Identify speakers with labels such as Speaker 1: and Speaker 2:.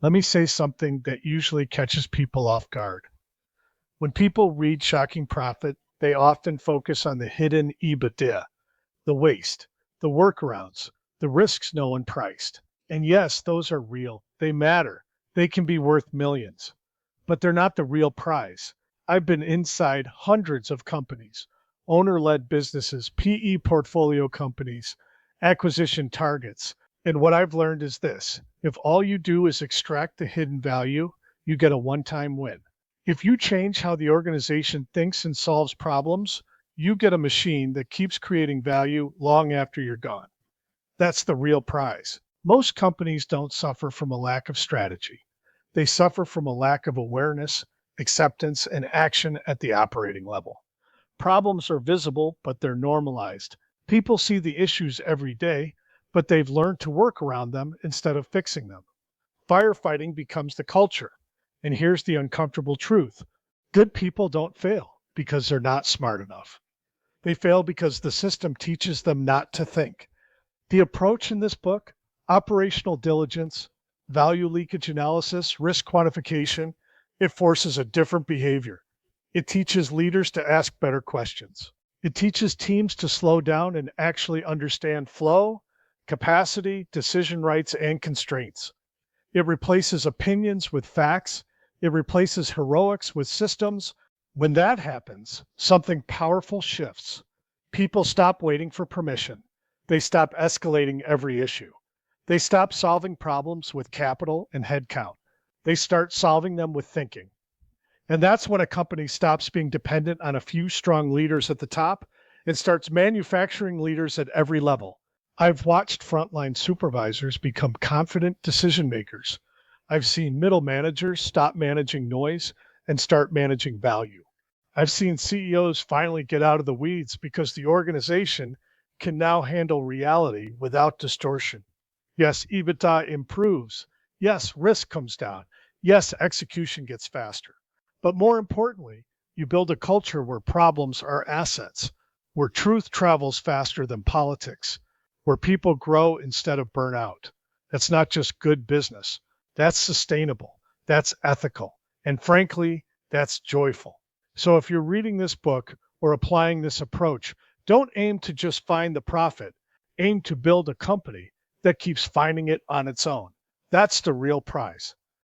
Speaker 1: Let me say something that usually catches people off guard. When people read Shocking Profit, they often focus on the hidden EBITDA, the waste, the workarounds, the risks no one priced. And yes, those are real. They matter. They can be worth millions. But they're not the real prize. I've been inside hundreds of companies, owner led businesses, PE portfolio companies, acquisition targets. And what I've learned is this: if all you do is extract the hidden value, you get a one time win. If you change how the organization thinks and solves problems, you get a machine that keeps creating value long after you're gone. That's the real prize. Most companies don't suffer from a lack of strategy. They suffer from a lack of awareness, acceptance, and action at the operating level. Problems are visible, but they're normalized. People see the issues every day, but they've learned to work around them instead of fixing them. Firefighting becomes the culture. And here's the uncomfortable truth: good people don't fail because they're not smart enough. They fail because the system teaches them not to think. The approach in this book: operational diligence, value leakage analysis, risk quantification, it forces a different behavior. It teaches leaders to ask better questions. It teaches teams to slow down and actually understand flow, capacity, decision rights, and constraints. It replaces opinions with facts. It replaces heroics with systems. When that happens, something powerful shifts. People stop waiting for permission. They stop escalating every issue. They stop solving problems with capital and headcount. They start solving them with thinking. And that's when a company stops being dependent on a few strong leaders at the top and starts manufacturing leaders at every level. I've watched frontline supervisors become confident decision makers. I've seen middle managers stop managing noise and start managing value. I've seen CEOs finally get out of the weeds because the organization can now handle reality without distortion. Yes, EBITDA improves. Yes, risk comes down. Yes, execution gets faster. But more importantly, you build a culture where problems are assets, where truth travels faster than politics, where people grow instead of burn out. That's not just good business. That's sustainable. That's ethical. And frankly, that's joyful. So if you're reading this book or applying this approach, don't aim to just find the profit. Aim to build a company that keeps finding it on its own. That's the real prize.